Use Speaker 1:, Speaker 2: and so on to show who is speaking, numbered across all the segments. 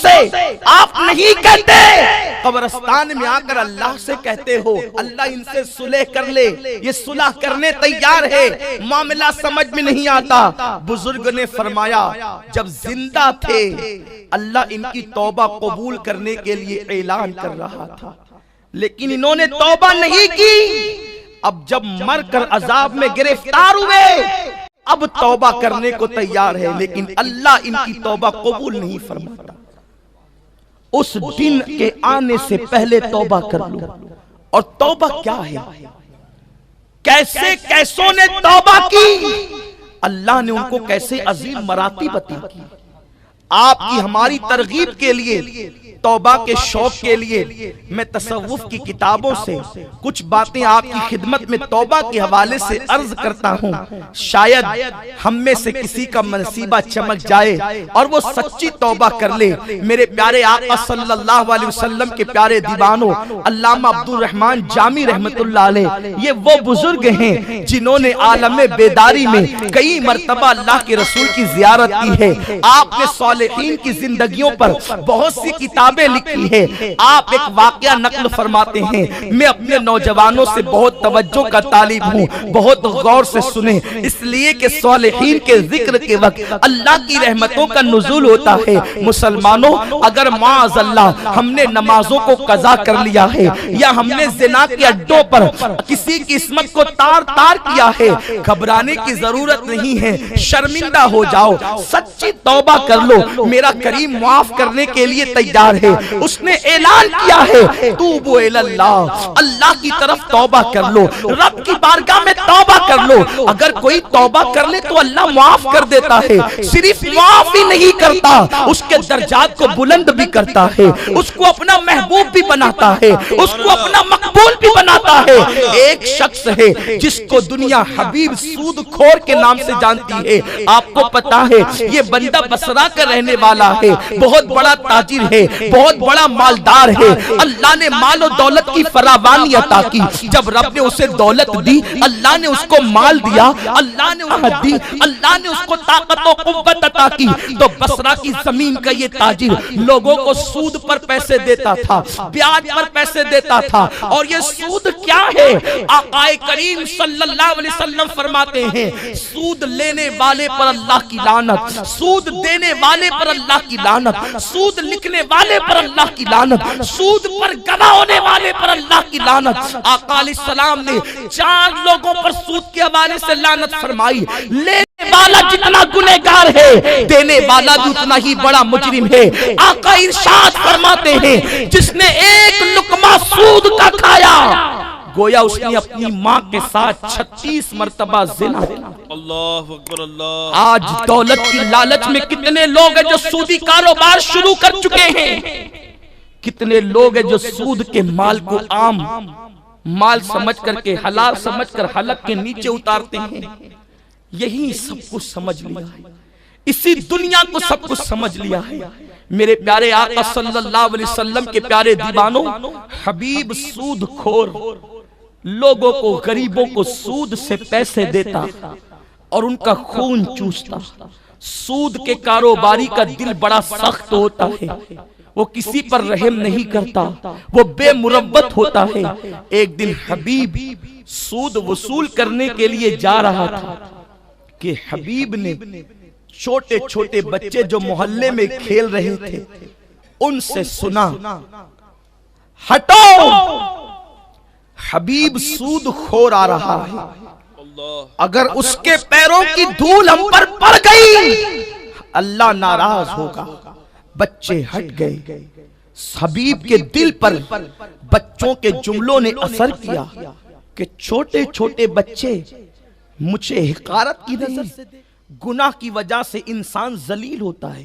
Speaker 1: سے آپ نہیں کہتے، قبرستان میں آ کر اللہ سے کہتے ہو اللہ ان سے صلح کر لے، یہ صلح کرنے تیار ہے، معاملہ سمجھ میں نہیں آتا۔ بزرگ نے فرمایا جب زندہ تھے اللہ ان کی توبہ قبول کرنے کے لیے اعلان کر رہا تھا، لیکن انہوں نے توبہ نہیں کی۔ اب جب مر کر عذاب میں گرفتار ہوئے اب توبہ کرنے کو تیار ہے، لیکن اللہ ان کی توبہ قبول نہیں فرماتا۔ اس دن کے آنے سے پہلے توبہ کر لو۔ اور توبہ کیا ہے؟ کیسے کیسوں نے توبہ کی، اللہ نے ان کو کیسے عظیم مراتب عطا کی۔ آپ کی ہماری ترغیب کے لیے، توبہ کے شوق کے لیے میں تصوف کی کتابوں سے کچھ باتیں آپ کی خدمت میں توبہ کے حوالے سے عرض کرتا ہوں، شاید ہم میں سے کسی کا نصیبہ چمک جائے اور وہ سچی توبہ کر لے۔ میرے پیارے آقا صلی اللہ علیہ وسلم کے پیارے دیوانوں، علامہ عبدالرحمن جامی رحمت اللہ علیہ یہ وہ بزرگ ہیں جنہوں نے عالم بیداری میں کئی مرتبہ اللہ کے رسول کی زیارت کی ہے۔ آپ نے صالحین کی زندگیوں پر بہت سی کتابیں لکھی ہے۔ آپ ایک واقعہ نقل فرماتے ہیں، میں اپنے نوجوانوں سے بہت توجہ کا طالب ہوں، بہت غور سے سنیں، اس لیے کہ صالحین کے ذکر کے وقت اللہ کی رحمتوں کا نزول ہوتا ہے۔ مسلمانوں، اگر معاذ اللہ ہم نے نمازوں کو قضا کر لیا ہے یا ہم نے زنا کے اڈوں پر کسی کی عصمت کو تار تار کیا ہے، گھبرانے کی ضرورت نہیں ہے، شرمندہ ہو جاؤ، سچی توبہ کر لو، میرا کریم معاف کرنے کے لیے تیار ہے۔ اس نے اعلان کیا ہے توبوا الی اللہ، اللہ کی طرف توبہ کر لو، رب کی بارگاہ میں توبہ کر لو۔ اگر کوئی توبہ کر لے تو اللہ معاف کر دیتا ہے، صرف معاف ہی نہیں کرتا، اس کے درجات کو بلند بھی کرتا ہے، اس کو اپنا محبوب بھی بناتا ہے، اس کو اپنا مقبول بھی بناتا ہے۔ ایک شخص ہے جس کو دنیا حبیب سود خور کے نام سے جانتی ہے، آپ کو پتا ہے یہ بندہ بصرہ کا رہنے والا ہے، بہت بڑا تاجر ہے، بہت بڑا مالدار ہے، اللہ نے مال و دولت کی فراوانی عطا کی۔ جب رب نے اسے دولت دی، اللہ نے اس کو مال دیا، اللہ نے عہد دی، اللہ نے اس کو طاقت و قوت عطا کی، تو بصرہ کی زمین کا یہ تاجر لوگوں کو سود پر پیسے دیتا تھا، بیاج پر پیسے دیتا تھا۔ اور یہ سود کیا ہے؟ آقا کریم صلی اللہ علیہ وسلم فرماتے ہیں سود لینے والے پر اللہ کی لعنت، سود دینے والے پر اللہ کی لعنت، سود لکھنے والے پر اللہ کی لعنت، سود پر گواہ ہونے والے پر اللہ کی لعنت۔ آقا علیہ السلام نے 4 لوگوں پر سود کے حوالے سے لعنت فرمائی، لینے والا جتنا گنہگار ہے دینے والا بھی اتنا ہی بڑا مجرم ہے۔ آقا ارشاد فرماتے ہیں جس نے ایک لقمہ سود کا کھایا گویا اس نے اپنی ماں کے ساتھ 36 مرتبہ زنا کیا۔
Speaker 2: اللہ اکبر اللہ۔
Speaker 1: آج دولت کی لالچ میں کتنے لوگ ہیں جو سودی کاروبار شروع کر چکے ہیں، کتنے لوگ ہیں جو سود کے مال کو عام مال سمجھ کر کے، حلال سمجھ کر حلق کے نیچے اتارتے ہیں۔ یہی سب کچھ سمجھ لیا ہے، اسی دنیا کو سب کچھ سمجھ لیا ہے۔ میرے پیارے آقا صلی اللہ علیہ وسلم کے پیارے دیوانوں، حبیب سود خور لوگوں کو، غریبوں کو سود سے پیسے دیتا اور ان کا خون چوستا۔ سود کے کاروباری کا دل بڑا سخت ہوتا ہے، وہ کسی پر رحم نہیں کرتا، وہ بے مروت ہوتا ہے۔ ایک دن حبیب سود وصول کرنے کے لیے جا رہا تھا کہ حبیب نے چھوٹے چھوٹے بچے جو محلے میں کھیل رہے تھے ان سے سنا، ہٹو، حبیب سود خور آ رہا ہے، اگر اس کے پیروں کی دھول ہم پر پڑ گئی اللہ ناراض ہوگا۔ بچے ہٹ گئے۔ حبیب کے دل پر بچوں کے جملوں نے اثر کیا کہ چھوٹے چھوٹے بچے مجھے حقارت کی نظر سے، گناہ کی وجہ سے انسان ذلیل ہوتا ہے۔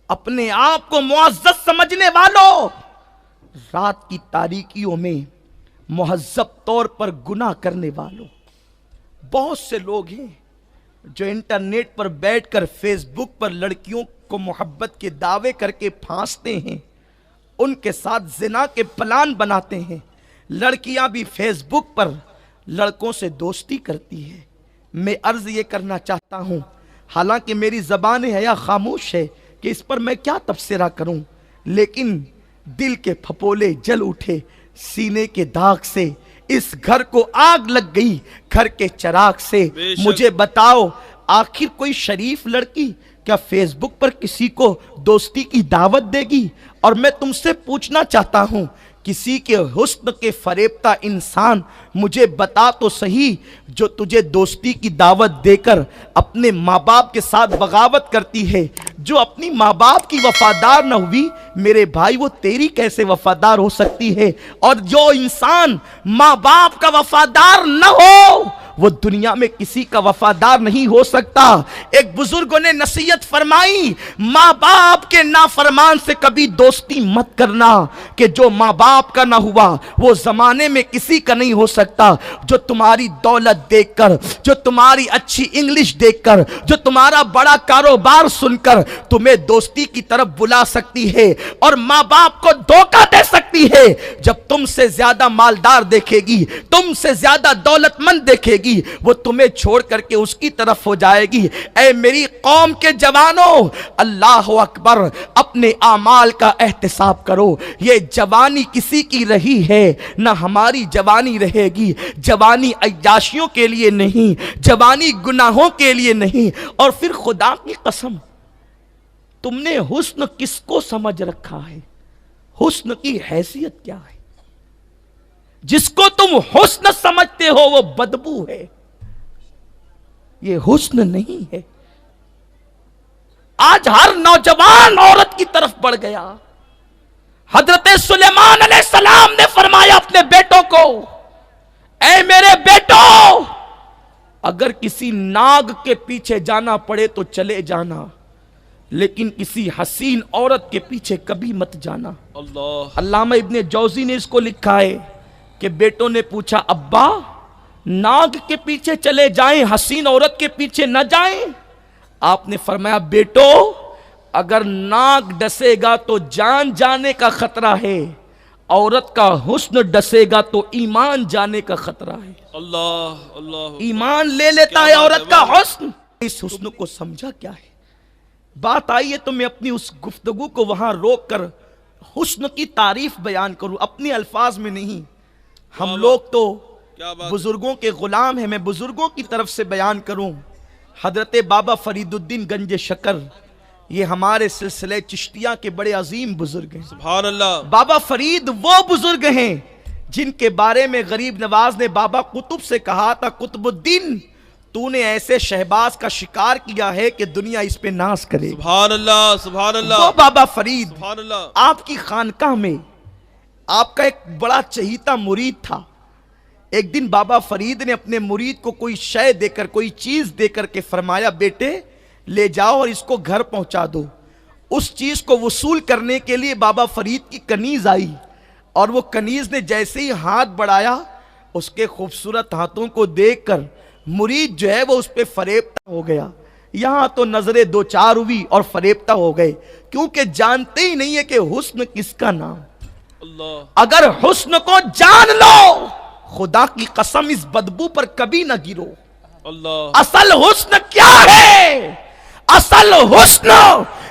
Speaker 1: اپنے آپ کو معزز سمجھنے والوں، رات کی تاریکیوں میں مہذب طور پر گناہ کرنے والوں، بہت سے لوگ ہیں جو انٹرنیٹ پر بیٹھ کر فیس بک پر لڑکیوں کو محبت کے دعوے کر کے پھانستے ہیں، ان کے ساتھ زنا کے پلان بناتے ہیں۔ لڑکیاں بھی فیس بک پر لڑکوں سے دوستی کرتی ہے۔ میں عرض یہ کرنا چاہتا ہوں، حالانکہ میری زبان حیا خاموش ہے کہ اس پر میں کیا تبصرہ کروں، لیکن دل کے پھپولے جل اٹھے سینے کے داغ سے، اس گھر کو آگ لگ گئی گھر کے چراغ سے۔
Speaker 2: بے شک۔
Speaker 1: مجھے بتاؤ آخر کوئی شریف لڑکی کیا فیس بک پر کسی کو دوستی کی دعوت دے گی؟ اور میں تم سے پوچھنا چاہتا ہوں، کسی کے حسن کے فریبتا انسان مجھے بتا تو صحیح، جو تجھے دوستی کی دعوت دے کر اپنے ماں باپ کے ساتھ بغاوت کرتی ہے، جو اپنی ماں باپ کی وفادار نہ ہوئی، میرے بھائی وہ تیری کیسے وفادار ہو سکتی ہے؟ اور جو انسان ماں باپ کا وفادار نہ ہو وہ دنیا میں کسی کا وفادار نہیں ہو سکتا۔ ایک بزرگوں نے نصیحت فرمائی، ماں باپ کے نافرمان سے کبھی دوستی مت کرنا، کہ جو ماں باپ کا نہ ہوا وہ زمانے میں کسی کا نہیں ہو سکتا۔ جو تمہاری دولت دیکھ کر، جو تمہاری اچھی انگلش دیکھ کر، جو تمہارا بڑا کاروبار سن کر تمہیں دوستی کی طرف بلا سکتی ہے اور ماں باپ کو دھوکہ دے سکتی ہے، جب تم سے زیادہ مالدار دیکھے گی، تم سے زیادہ دولت مند دیکھے گی، وہ تمہیں چھوڑ کر کے اس کی طرف ہو جائے گی۔ اے میری قوم کے جوانوں، اللہ اکبر، اپنے اعمال کا احتساب کرو۔ یہ جوانی کسی کی رہی ہے نہ ہماری جوانی رہے گی۔ جوانی عیاشیوں کے لیے نہیں، جوانی گناہوں کے لیے نہیں۔ اور پھر خدا کی قسم، تم نے حسن کس کو سمجھ رکھا ہے؟ حسن کی حیثیت کیا ہے؟ جس کو تم حسن سمجھتے ہو وہ بدبو ہے، یہ حسن نہیں ہے۔ آج ہر نوجوان عورت کی طرف بڑھ گیا۔ حضرت سلیمان علیہ السلام نے فرمایا اپنے بیٹوں کو، اے میرے بیٹوں، اگر کسی ناگ کے پیچھے جانا پڑے تو چلے جانا، لیکن کسی حسین عورت کے پیچھے کبھی مت جانا۔
Speaker 2: اللہ،
Speaker 1: علامہ ابن جوزی نے اس کو لکھا ہے کہ بیٹوں نے پوچھا، ابا ناگ کے پیچھے چلے جائیں، حسین عورت کے پیچھے نہ جائیں؟ آپ نے فرمایا، بیٹو اگر ناگ ڈسے گا تو جان جانے کا خطرہ ہے، عورت کا حسن ڈسے گا تو ایمان جانے کا خطرہ ہے۔
Speaker 2: اللہ، اللہ،
Speaker 1: ایمان لے لیتا ہے عورت کا حسن۔ اس حسن کو سمجھا کیا ہے؟ بات آئی ہے تو میں اپنی اس گفتگو کو وہاں روک کر حسن کی تعریف بیان کروں، اپنے الفاظ میں نہیں۔ ہم لوگ تو بزرگوں کے غلام ہیں، میں بزرگوں کی طرف سے بیان کروں۔ حضرت بابا فرید الدین گنج شکر، یہ ہمارے سلسلے چشتیہ کے بڑے عظیم بزرگ ہیں۔
Speaker 2: سبحان اللہ۔
Speaker 1: بابا فرید وہ بزرگ ہیں جن کے بارے میں غریب نواز نے بابا قطب سے کہا تھا، قطب الدین تو نے ایسے شہباز کا شکار کیا ہے کہ دنیا اس پہ ناز کرے۔
Speaker 2: سبحان اللہ، سبحان اللہ۔
Speaker 1: وہ بابا فرید
Speaker 2: سبحان اللہ۔
Speaker 1: آپ کی خانقاہ میں آپ کا ایک بڑا چہیتا مرید تھا۔ ایک دن بابا فرید نے اپنے مرید کو کوئی شے دے کر، کوئی چیز دے کر کے فرمایا، بیٹے لے جاؤ اور اس کو گھر پہنچا دو۔ اس چیز کو وصول کرنے کے لیے بابا فرید کی کنیز آئی، اور وہ کنیز نے جیسے ہی ہاتھ بڑھایا، اس کے خوبصورت ہاتھوں کو دیکھ کر مرید جو ہے وہ اس پہ فریبتا ہو گیا۔ یہاں تو نظریں دو چار ہوئی اور فریبتا ہو گئے، کیونکہ جانتے ہی نہیں ہے کہ حسن کس کا نام۔
Speaker 2: اللہ،
Speaker 1: اگر حسن کو جان لو، خدا کی قسم اس بدبو پر کبھی نہ گرو۔
Speaker 2: اللہ،
Speaker 1: اصل حسن کیا ہے؟ اصل حسن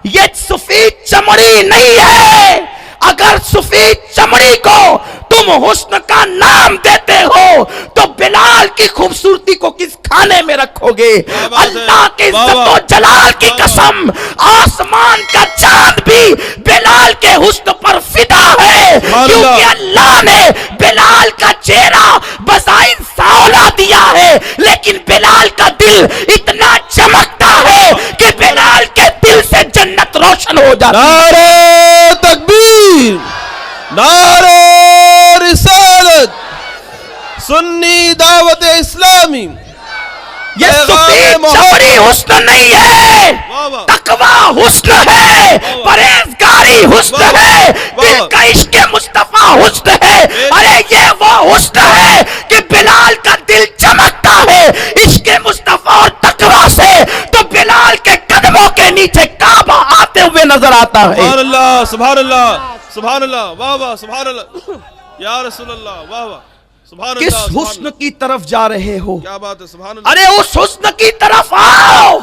Speaker 1: یہ سفید چمڑی نہیں ہے۔ اگر سفید چمڑی کو تم حسن کا نام دیتے ہو تو بلال کی خوبصورتی کو کس کھانے میں رکھو گے؟ اللہ کی عزت و جلال کی قسم، آسمان کا چاند بھی بلال کے حسن پر فدا ہے، کیونکہ اللہ نے بلال کا چہرہ بظاہر سانولا دیا ہے، لیکن بلال کا دل اتنا چمکتا ہے کہ بلال کے دل سے جنت روشن ہو جاتی ہے۔
Speaker 2: نعرہ تکبیر، نعرہ رسالت، سنی دعوت اسلامی۔
Speaker 1: یہ سفید چمڑی حسن نہیں ہے، تقوی حسن ہے، پرہیزگاری حسن ہے، دل کا عشق مصطفیٰ حسن ہے۔ ارے یہ وہ حسن ہے کہ بلال کا دل چمکتا ہے عشق مصطفیٰ اور تقوی سے، تو بلال کے قدموں کے نیچے کعبہ آتے ہوئے نظر آتا ہے۔
Speaker 2: سبحان اللہ، سبحان اللہ، سبحان اللہ، واہ واہ، سبحان اللہ، یا رسول اللہ، واہ واہ، سبحان اللہ۔
Speaker 1: کس حسن کی طرف جا رہے ہو؟
Speaker 2: کیا بات ہے، سبحان اللہ۔
Speaker 1: ارے اس حسن کی طرف آؤ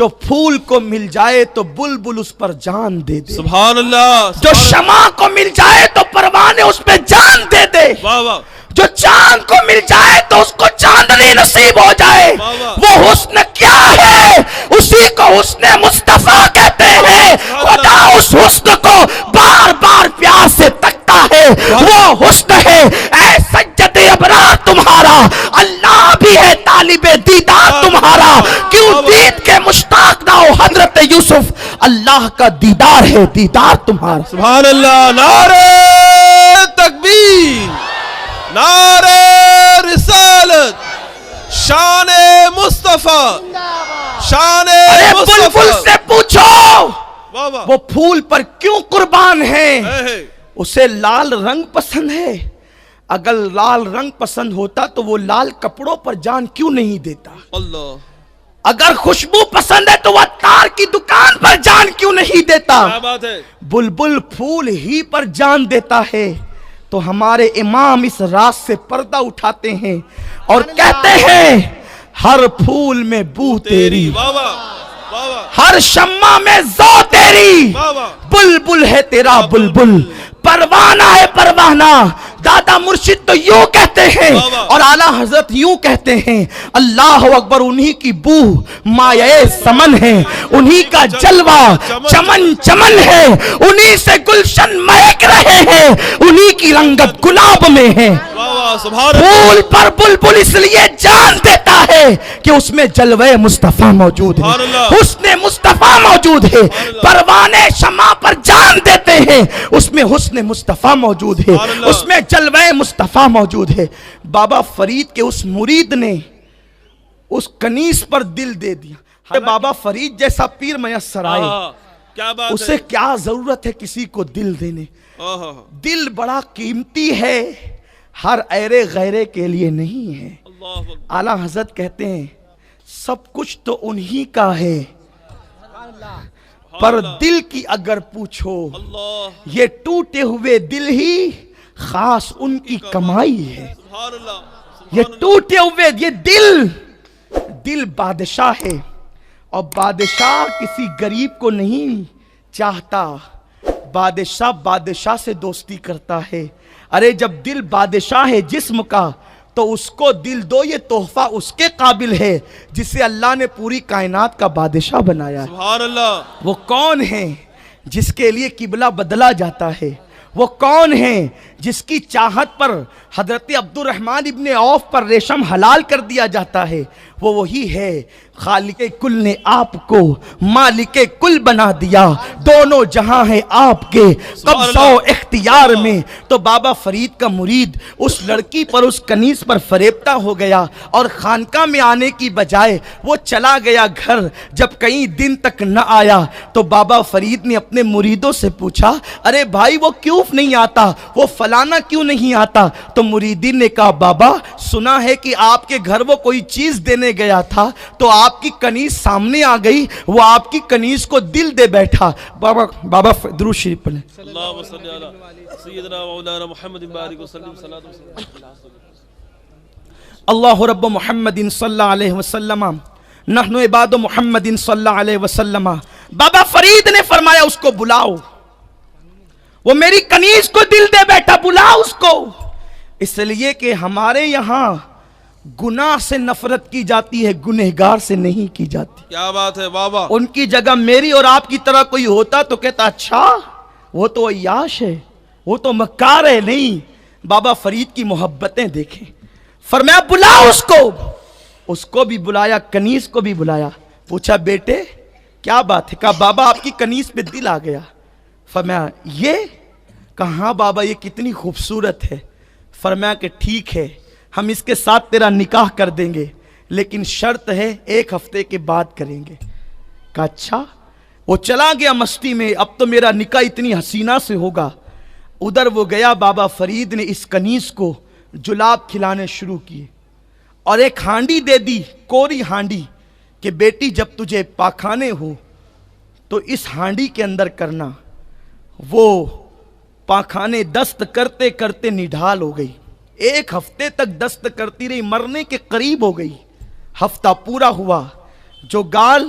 Speaker 1: جو پھول کو مل جائے تو بلبل اس پر جان دے دے،
Speaker 2: سبحان اللہ،
Speaker 1: جو شمع کو مل جائے تو پروانے اس پہ جان دے دے،
Speaker 2: واہ واہ،
Speaker 1: جو چاند کو مل جائے تو اس کو چاندنی نصیب ہو جائے۔ وہ حسن کیا ہے؟ اسی کو حسن مصطفیٰ کہتے ہیں۔ خدا اس حسن کو بار بار پیار سے تکتا ہے، وہ حسن ہے اے سجد ابرار تمہارا، اللہ بھی ہے طالب دیدار تمہارا، کیوں دید کے مشتاق نہ ہو حضرت یوسف، اللہ کا دیدار ہے دیدار تمہارا۔
Speaker 2: سبحان اللہ، نعرہ تکبیر، نعرہ رسالت، شان مصطفیٰ، شان
Speaker 1: ارے بلبل
Speaker 2: مصطفیٰ،
Speaker 1: سے پوچھو
Speaker 2: واہ واہ،
Speaker 1: وہ پھول پر کیوں قربان ہے؟
Speaker 2: ہے،
Speaker 1: اسے لال رنگ پسند ہے، اگر لال رنگ پسند ہوتا تو وہ لال کپڑوں پر جان کیوں نہیں دیتا؟
Speaker 2: اللہ،
Speaker 1: اگر خوشبو پسند ہے تو وہ عطار کی دکان پر جان کیوں نہیں دیتا؟
Speaker 2: کیا بات ہے،
Speaker 1: بلبل پھول ہی پر جان دیتا ہے، تو ہمارے امام اس راز سے پردہ اٹھاتے ہیں اور کہتے ہیں ہر پھول میں بو تیری،
Speaker 2: واہ واہ، واہ واہ،
Speaker 1: ہر شمع میں ذو تیری،
Speaker 2: واہ واہ،
Speaker 1: بلبل ہے تیرا بلبل، پروانہ ہے پروانہ۔ دادا مرشد تو یوں کہتے ہیں اور اعلیٰ حضرت یوں کہتے ہیں، اللہ اکبر، انہی کی بو مایہ سمن ہے، انہی کا جلوہ چمن چمن ہے، انہی سے گلشن مہک رہے ہیں، انہی کی رنگت گلاب میں ہے۔
Speaker 2: واہ واہ، سبحان اللہ،
Speaker 1: پھول پر بلبل اس لیے جان دیتا ہے کہ اس میں جلوہ مصطفیٰ موجود ہے،
Speaker 2: سبحان اللہ،
Speaker 1: حسن مصطفیٰ موجود ہے، پروانے شمع پر جان دیتے ہیں، اس میں حسن مصطفیٰ موجود ہے،
Speaker 2: سبحان اللہ،
Speaker 1: اس میں جلوہ مصطفیٰ موجود ہے۔ بابا فرید کے اس مرید نے اس کنیز پر دل دے دیا۔ بابا فرید جیسا پیر میسر آئے،
Speaker 2: آہا، کیا بات
Speaker 1: اسے
Speaker 2: ہے،
Speaker 1: کیا ضرورت ہے کسی کو دل دینے؟
Speaker 2: آہا،
Speaker 1: دل بڑا قیمتی ہے، ہر ایرے غیرے کے لیے نہیں ہے۔
Speaker 2: اللہ اکبر،
Speaker 1: اعلیٰ حضرت کہتے ہیں سب کچھ تو انہی کا ہے، پر دل کی اگر پوچھو
Speaker 2: اللہ،
Speaker 1: یہ ٹوٹے ہوئے دل ہی خاص ان کی کمائی ہے۔
Speaker 2: سبحان اللہ،
Speaker 1: یہ ٹوٹے ہوئے یہ دل بادشاہ ہے، اور بادشاہ کسی غریب کو نہیں چاہتا، بادشاہ سے دوستی کرتا ہے۔ ارے جب دل بادشاہ ہے جسم کا تو اس کو دل دو، یہ تحفہ اس کے قابل ہے جسے اللہ نے پوری کائنات کا بادشاہ بنایا ہے۔
Speaker 2: سبحان اللہ،
Speaker 1: وہ کون ہے جس کے لیے قبلہ بدلا جاتا ہے؟ وہ کون ہے جس کی چاہت پر حضرت عبد الرحمن ابن عوف پر ریشم حلال کر دیا جاتا ہے؟ وہ وہی ہے خالق کل نے آپ کو مالک کل بنا دیا، دونوں جہاں ہیں آپ کے قبضہ و اختیار میں۔ تو بابا فرید کا مرید اس لڑکی پر، اس کنیز پر فریبتا ہو گیا اور خانقاہ میں آنے کی بجائے وہ چلا گیا گھر۔ جب کئی دن تک نہ آیا تو بابا فرید نے اپنے مریدوں سے پوچھا، ارے بھائی وہ کیوں نہیں آتا، وہ فلانا کیوں نہیں آتا؟ تو مریدین نے کہا، بابا سنا ہے کہ آپ کے گھر وہ کوئی چیز دینے گیا تھا تو آپ کی کنیز سامنے آ گئی، وہ آپ کی کنیز کو دل دے بیٹھا۔ بابا درود شریف پڑھیں۔
Speaker 2: اللہم صلی علی سیدنا مولانا محمد بارک وسلم صلاۃ وسلام۔
Speaker 1: اللہ رب محمد صلی اللہ علیہ وسلم، نحن عباد محمد صلی اللہ علیہ وسلم۔ بابا فرید نے فرمایا اس کو بلاؤ، وہ میری کنیز کو دل دے بیٹھا، بلاؤ اس کو۔ اس لیے کہ ہمارے یہاں گناہ سے نفرت کی جاتی ہے، گنہگار سے نہیں کی جاتی۔
Speaker 2: کیا بات ہے بابا،
Speaker 1: ان کی جگہ میری اور آپ کی طرح کوئی ہوتا تو کہتا اچھا وہ تو عیاش ہے، وہ تو مکار ہے۔ نہیں، بابا فرید کی محبتیں دیکھیں۔ فرمایا بلاؤ اس کو، اس کو بھی بلایا، کنیز کو بھی بلایا۔ پوچھا بیٹے کیا بات ہے؟ کہا بابا آپ کی کنیز پہ دل آ گیا۔ فرمایا یہ؟ کہاں بابا یہ کتنی خوبصورت ہے۔ فرمایا کہ ٹھیک ہے، ہم اس کے ساتھ تیرا نکاح کر دیں گے، لیکن شرط ہے 1 ہفتے کے بعد کریں گے۔ کہا اچھا۔ وہ چلا گیا مستی میں، اب تو میرا نکاح اتنی حسینہ سے ہوگا۔ ادھر وہ گیا، بابا فرید نے اس کنیز کو جلاب کھلانے شروع کیے اور ایک ہانڈی دے دی، کوری ہانڈی، کہ بیٹی جب تجھے پاخانے ہو تو اس ہانڈی کے اندر کرنا۔ وہ پاخانے دست کرتے کرتے نڈھال ہو گئی، 1 ہفتے تک دست کرتی رہی، مرنے کے قریب ہو گئی۔ ہفتہ پورا ہوا، جو گال